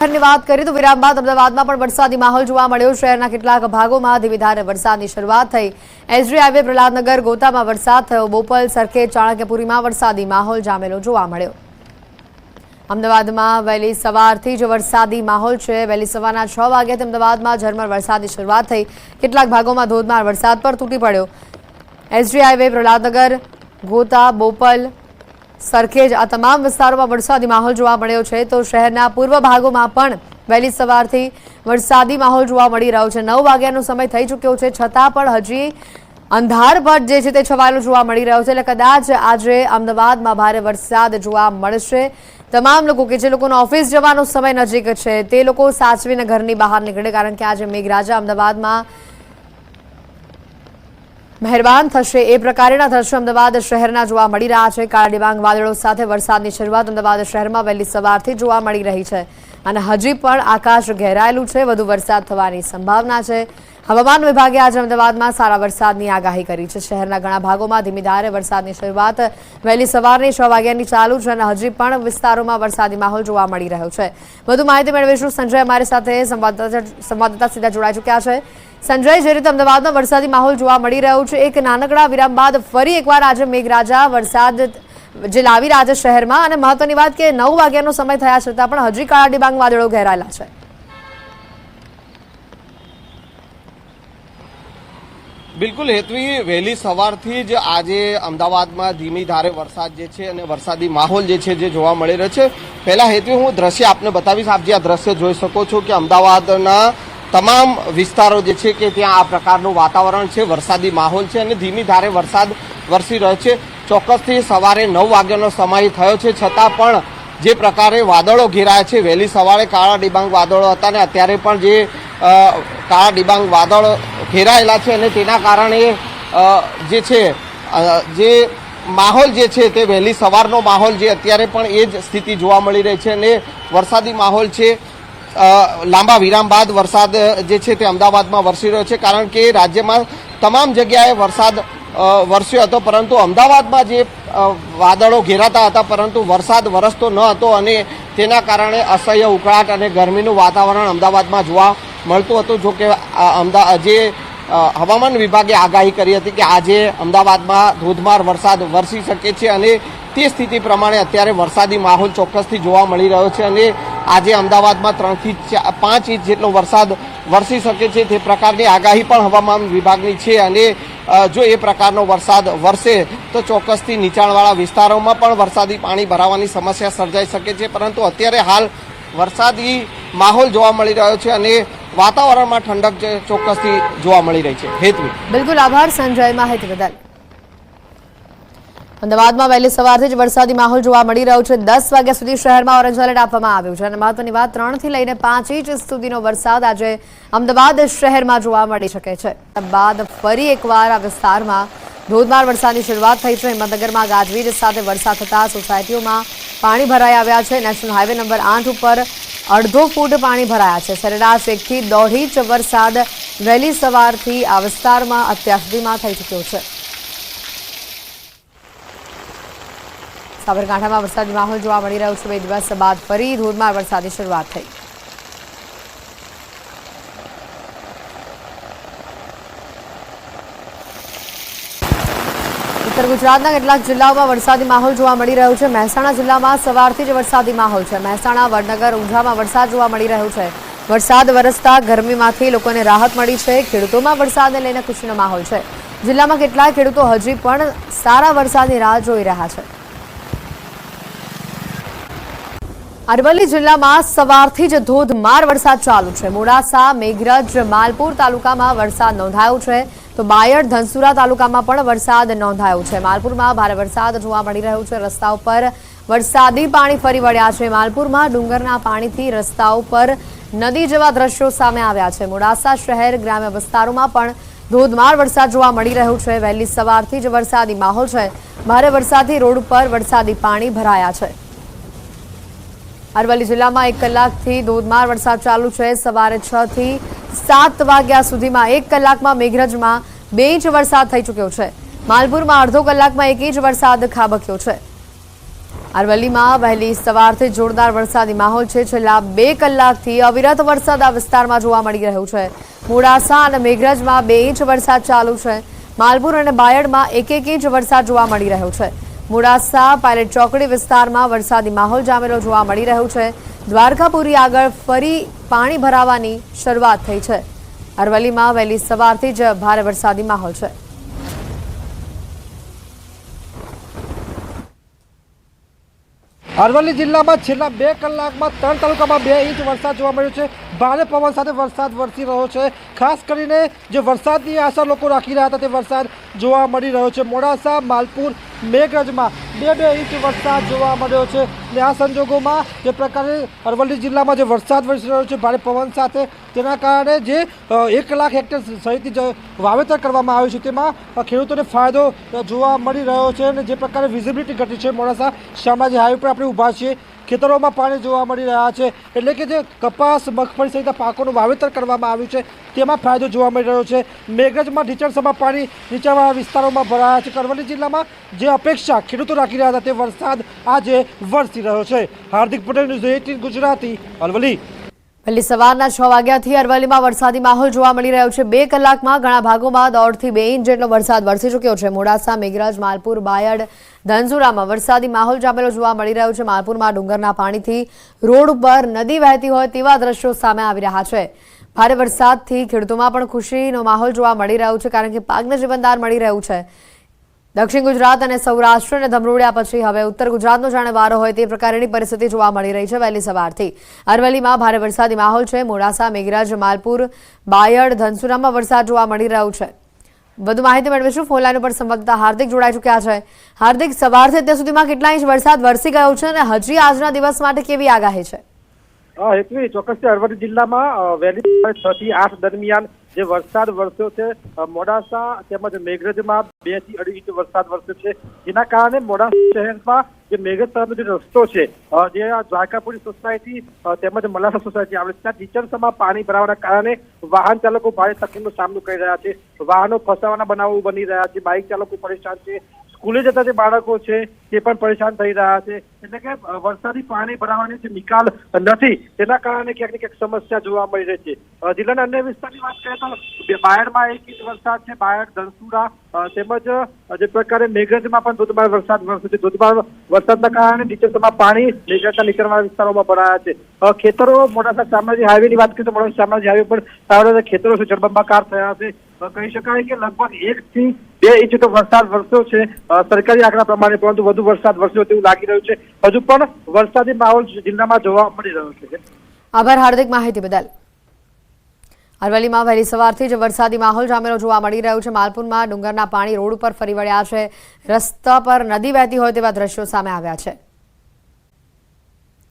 વાત કરીએ તો વિરામ બાદ અમદાવાદમાં પણ વરસાદી માહોલ જોવા મળ્યો। શહેરના કેટલાક ભાગોમાં ધીમી ધારે વરસાદની શરૂઆત થઈ। એસજી હાઈવે પ્રહલાદનગર ગોતામાં વરસાદ થયો। બોપલ સરખેજ ચાણક્યપુરીમાં વરસાદી માહોલ જામેલો જોવા મળ્યો। અમદાવાદમાં વહેલી સવારથી જ વરસાદી માહોલ છે। વહેલી સવારના 6 વાગ્યાથી અમદાવાદમાં ઝરમર વરસાદની શરૂઆત થઈ। કેટલાક ભાગોમાં ધોધમાર વરસાદ પર તૂટી પડ્યો। એસજી હાઈવે પ્રહલાદનગર ગોતા બોપલ સરખેજ આ તમામ વિસ્તારોમાં વરસાદી માહોલ જોવા મળ્યો છે। તો શહેરના પૂર્વ ભાગોમાં પણ વહેલી સવારથી વરસાદી માહોલ જોવા મળી રહ્યો છે। 9 વાગ્યાનો સમય થઈ ચૂક્યો છે, છતાં પણ હજી અંધારપટ જે છે તે છવાયેલો જોવા મળી રહ્યો છે। એટલે કદાચ આજે અમદાવાદમાં ભારે વરસાદ જોવા મળશે। તમામ લોકો કે જે લોકોનો ઓફિસ જવાનો સમય નજીક છે તે લોકો સાચવીને ઘરની બહાર નીકળે, કારણ કે આજે મેઘરાજા અમદાવાદમાં મહેરબાન થશે એ પ્રકારના દ્રશ્યો અમદાવાદ શહેરના જોવા મળી રહ્યા છે। કાળા ડિબાંગ વાદળો સાથે વરસાદની શરૂઆત અમદાવાદ શહેરમાં વહેલી સવારથી જોવા મળી રહી છે અને હજી પણ આકાશ ઘેરાયેલું છે। વધુ વરસાદ થવાની સંભાવના છે। હવામાન વિભાગે આજે અમદાવાદમાં સારા વરસાદની આગાહી કરી છે। શહેરના ઘણા ભાગોમાં ધીમી ધારે વરસાદની શરૂઆત વહેલી સવારની 6 વાગ્યાની ચાલુ છે અને હજી પણ વિસ્તારોમાં વરસાદી માહોલ જોવા મળી રહ્યો છે। વધુ માહિતી મેળવીશું। સંજય અમારી સાથે સંવાદદાતા સીધા જોડાઈ ચૂક્યા છે। સંજય, જે રીતે અમદાવાદમાં વરસાદી માહોલ જોવા મળી રહ્યો છે, એક નાનકડા વિરામ બાદ ફરી એકવાર આજે મેઘરાજા વરસાદ જે લાવી રહ્યા છે શહેરમાં, અને મહત્વની વાત કે 9 વાગ્યાનો સમય થયા છતાં પણ હજી કાળા ડિબાંગ વાદળો ઘેરાયેલા છે। બિલકુલ હેતવી, વહેલી સવારથી જ આજે અમદાવાદમાં ધીમી ધારે વરસાદ જે છે અને વરસાદી માહોલ જે છે જે જોવા મળી રહ્યો છે। પહેલા હેતવી હું દ્રશ્ય આપને બતાવીશ। આપ જે આ દ્રશ્ય જોઈ શકો છો કે અમદાવાદના તમામ વિસ્તારો જે છે કે ત્યાં આ પ્રકારનું વાતાવરણ છે, વરસાદી માહોલ છે અને ધીમી ધારે વરસાદ વરસી રહ્યો છે। ચોક્કસથી સવારે 9 વાગ્યાનો સમય થયો છે, છતાં પણ જે પ્રકારે વાદળો ઘેરાયા છે, વહેલી સવારે કાળા ડિબાંગ વાદળો હતા અને અત્યારે પણ જે કાળા ડિબાંગ વાદળો ઘેરાયેલા છે અને તેના કારણે જે છે જે માહોલ જે છે તે વહેલી સવારનો માહોલ જે અત્યારે પણ એ જ સ્થિતિ જોવા મળી રહી છે અને વરસાદી માહોલ છે। લાંબા વિરામ બાદ વરસાદ જે છે તે અમદાવાદમાં વરસી રહ્યો છે, કારણ કે રાજ્યમાં તમામ જગ્યાએ વરસાદ વરસ્યો હતો, પરંતુ અમદાવાદમાં જે વાદળો ઘેરાતા હતા પરંતુ વરસાદ વરસતો ન હતો અને તેના કારણે અસહ્ય ઉકળાટ અને ગરમીનું વાતાવરણ અમદાવાદમાં જોવા મળતું હતું। જો કે જે હવામાન વિભાગે આગાહી કરી હતી કે આજે અમદાવાદમાં ધોધમાર વરસાદ વરસી શકે છે અને તે સ્થિતિ પ્રમાણે અત્યારે વરસાદી માહોલ ચોક્કસથી જોવા મળી રહ્યો છે અને આજે અમદાવાદમાં 3 થી 5 ઇંચ જેટલો વરસાદ વરસી શકે છે તે પ્રકારની આગાહી પણ હવામાન વિભાગની છે અને જો એ પ્રકારનો વરસાદ વરસે તો ચોક્કસથી નીચાણવાળા વિસ્તારોમાં પણ વરસાદી પાણી ભરાવાની સમસ્યા સર્જાઈ શકે છે, પરંતુ અત્યારે હાલ વરસાદી માહોલ જોવા મળી રહ્યો છે અને વાતાવરણમાં ઠંડક ચોક્કસથી જોવા મળી રહી છે। હેતવી, બિલકુલ આભાર સંજય માહિતી બદલ। અમદાવાદમાં વહેલી સવારથી જ વરસાદી માહોલ જોવા મળી રહ્યો છે। 10 વાગ્યા સુધી શહેરમાં ઓરેન્જ એલર્ટ આપવામાં આવ્યું છે અને મહત્વની વાત 3 થી લઈને 5 ઇંચ સુધીનો વરસાદ આજે અમદાવાદ શહેરમાં જોવા મળી શકે છે। બાદ ફરી એકવાર આ વિસ્તારમાં ધોધમાર વરસાદની શરૂઆત થઈ છે। હિંમતનગરમાં ગાજવીજ સાથે વરસાદ થતા સોસાયટીઓમાં પાણી ભરાઈ આવ્યા છે। નેશનલ હાઈવે નંબર 8 ઉપર 1.5 ફૂટ પાણી ભરાયા છે। સરેરાશ 1 થી 1.5 ઇંચ વરસાદ વહેલી સવારથી આ વિસ્તારમાં અત્યાર સુધીમાં થઈ ચૂક્યો છે। સાબરકાંઠામાં વરસાદી માહોલ જોવા મળી રહ્યો છે। 2 દિવસ બાદ ફરી ધોધમાર વરસાદની શરૂઆત થઈ। ઉત્તર ગુજરાતના કેટલાક જિલ્લાઓમાં વરસાદી માહોલ જોવા મળી રહ્યો છે। મહેસાણા જિલ્લામાં સવારથી જ વરસાદી માહોલ છે। મહેસાણા, વડનગર, ઊંઝામાં વરસાદ જોવા મળી રહ્યો છે। વરસાદ વરસતા ગરમીમાંથી લોકોને રાહત મળી છે। ખેડૂતોમાં વરસાદને લઈને ખુશીનો માહોલ છે। જિલ્લામાં કેટલાક ખેડૂતો હજી પણ સારા વરસાદની રાહ જોઈ રહ્યા છે। અરવલ્લી જિલ્લામાં સવારથી જ ધોધમાર વરસાદ ચાલુ છે। મોડાસા, મેઘરજ, માલપુર તાલુકામાં વરસાદ નોંધાયો છે, તો બાયડ, ધનસુરા તાલુકામાં પણ વરસાદ નોંધાયો છે। માલપુરમાં ભારે વરસાદ જોવા મળી રહ્યો છે। રસ્તા ઉપર વરસાદી પાણી ફરી વળ્યા છે। માલપુરમાં ડુંગરના પાણીથી રસ્તા ઉપર નદી જેવા દ્રશ્યો સામે આવ્યા છે। મોડાસા શહેર, ગ્રામ્ય વિસ્તારોમાં પણ ધોધમાર વરસાદ જોવા મળી રહ્યો છે। વહેલી સવારથી જ વરસાદી માહોલ છે। ભારે વરસાદથી રોડ ઉપર વરસાદી પાણી ભરાયા છે। અરવલ્લી જિલ્લામાં 1 કલાકથી ધોધમાર વરસાદ ચાલુ છે। સવારે 6 થી 7 વાગ્યા સુધીમાં 1 કલાકમાં મેઘરજમાં 2 ઇંચ વરસાદ થઈ ચૂક્યો છે। માલપુરમાં અડધો કલાકમાં 1 ઇંચ વરસાદ ખાબક્યો છે। અરવલ્લીમાં વહેલી સવારથી જોરદાર વરસાદી માહોલ છે। છેલ્લા 2 કલાકથી અવિરત વરસાદ આ વિસ્તારમાં જોવા મળી રહ્યો છે। મોડાસા અને મેઘરજમાં 2 ઇંચ વરસાદ ચાલુ છે। માલપુર અને બાયડમાં 1-1 ઇંચ વરસાદ જોવા મળી રહ્યો છે। મોડાસા પાયલટ ચોકડી વિસ્તારમાં વરસાદી માહોલ જામેલો જોવા મળી રહ્યો છે। દ્વારકાપુરી આગળ ફરી પાણી ભરાવાની શરૂઆત થઈ છે। અરવલ્લીમાં વહેલી સવારથી જ ભારે વરસાદી માહોલ છે। અરવલ્લી જિલ્લામાં છેલ્લા 2 કલાકમાં 3 તાલુકામાં 2 ઇંચ વરસાદ જોવા મળ્યો છે। ભારે પવન સાથે વરસાદ વરસી રહ્યો છે। ખાસ કરીને જે વરસાદની આશા લોકો રાખી રહ્યા હતા તે વરસાદ જોવા મળી રહ્યો છે। મોડાસા, માલપુર, મેઘરજમાં 2-2 ઇંચ વરસાદ જોવા મળ્યો છે। અને આ સંજોગોમાં જે પ્રકારે અરવલ્લી જિલ્લામાં જે વરસાદ વરસી રહ્યો છે ભારે પવન સાથે, તેના કારણે જે 1 લાખ હેક્ટર સહિતની વાવેતર કરવામાં આવ્યું છે તેમાં ખેડૂતોને ફાયદો જોવા મળી રહ્યો છે। અને જે પ્રકારે વિઝિબિલિટી ઘટી છે, મોડાસા શામળાજી હાઈવે પર આપણે ઊભા છીએ, ખેતરોમાં પાણી જોવા મળી રહ્યા છે। એટલે કે જે કપાસ, મગફળી સહિતના પાકોનું વાવેતર કરવામાં આવ્યું છે તેમાં ફાયદો જોવા મળી રહ્યો છે। મેઘરજમાં ઢીચણસમાં પાણી નીચાણવાળા વિસ્તારોમાં ભરાયા છે। અરવલ્લી જિલ્લામાં જે અપેક્ષા ખેડૂતો રાખી રહ્યા હતા તે વરસાદ આજે વરસી રહ્યો છે। હાર્દિક પટેલ, ન્યૂઝ 18 ગુજરાતી, અરવલ્લી। વહેલી સવારના 6 વાગ્યાથી અરવલ્લીમાં વરસાદી માહોલ જોવા મળી રહ્યો છે। 2 કલાકમાં ઘણા ભાગોમાં 1.5 થી 2 ઇંચ જેટલો વરસાદ વરસી ચૂક્યો છે। મોડાસા, મેઘરજ, માલપુર, બાયડ, ધનસુરામાં વરસાદી માહોલ જામેલો જોવા મળી રહ્યો છે। માલપુરમાં ડુંગરના પાણીથી રોડ ઉપર નદી વહેતી હોય તેવા દ્રશ્યો સામે આવી રહ્યા છે। ભારે વરસાદથી ખેડૂતોમાં પણ ખુશીનો માહોલ જોવા મળી રહ્યો છે, કારણ કે પાકને જીવનદાન મળી રહ્યું છે। દક્ષિણ ગુજરાત અને સૌરાષ્ટ્રને ધમરોળ્યા પછી હવે ઉત્તર ગુજરાતનો જાણે વારો હોય તે પ્રકારની પરિસ્થિતિ જોવા મળી રહી છે। વહેલી સવારથી અરવલ્લીમાં ભારે વરસાદી માહોલ છે। મોડાસા, મેઘરજ, માલપુર, બાયડ, ધનસુરામાં વરસાદ જોવા મળી રહ્યો છે। વધુ માહિતી મેળવીશું। ફોન લાઈન ઉપર સંવાદદાતા હાર્દિક જોડાઈ ચૂક્યા છે। હાર્દિક, સવારથી અત્યાર સુધીમાં કેટલા ઇંચ વરસાદ વરસી ગયો છે અને હજી આજના દિવસ માટે કેવી આગાહી છે? હેતવી, ચોક્કસથી અરવલ્લી જિલ્લામાં વહેલી 6 થી 8 દરમિયાન જે વરસાદ વરસ્યો છે, મોડાસા તેમજ મેઘરજમાં 2 થી 2.5 ઇંચ વરસાદ વરસ્યો છે। જેના કારણે મોડાસા શહેરમાં જે મેઘરજ તરફનો જે રસ્તો છે, જે દ્વારકાપુરી સોસાયટી તેમજ મલાસા સોસાયટી આવે છે, ત્યાં ઢીચણસમાં પાણી ભરાવાના કારણે વાહન ચાલકો ભારે તકલીફનો સામનો કરી રહ્યા છે। વાહનો ફસાવાના બનાવો બની રહ્યા છે। બાઇક ચાલકો પરેશાન છે। સ્કૂલે જતા જે બાળકો છે તે પણ પરેશાન થઈ રહ્યા છે। એટલે કે વરસાદી પાણી ભરાવાની જે નિકાલ નથી, તેના કારણે ક્યાંક ને ક્યાંક સમસ્યા જોવા મળી રહી છે। જિલ્લાના અન્ય વિસ્તારની વાત કરીએ તો બાયડમાં 1 ઇંચ વરસાદ છે। બાયડ, ધનસુરા તેમજ જે પ્રકારે મેઘરજમાં પણ ધોધમાર વરસાદ વરસ્યો છે। ધોધમાર વરસાદના કારણે ઢીચણસમાં પાણી મેઘરજના નીચાણવાળા વિસ્તારોમાં ભરાયા છે। ખેતરો, મોડાસા શામળાજી હાઈવેની વાત કરીએ તો મોડાસા શામળાજી હાઈવે પર સારા ખેતરો છે જળબંબાકાર થયા છે। કહી શકાય કે લગભગ 1 થી 2 ઇંચ તો વરસાદ વરસ્યો છે સરકારી આંકડા પ્રમાણે, પરંતુ વધુ વરસાદ વરસ્યો તેવું લાગી રહ્યું છે। હજુ પણ વરસાદી માહોલ જિલ્લામાં જોવા મળી રહ્યો છે। આભાર હાર્દિક, માહિતી બદલ। અરવલ્લીમાં વહેલી સવારથી જ વરસાદી માહોલ જામેલો જોવા મળી રહ્યો છે। માલપુરમાં ડુંગરના પાણી રોડ ઉપર ફરી વળ્યા છે। રસ્તા પર નદી વહેતી હોય તેવા દ્રશ્યો સામે આવ્યા છે।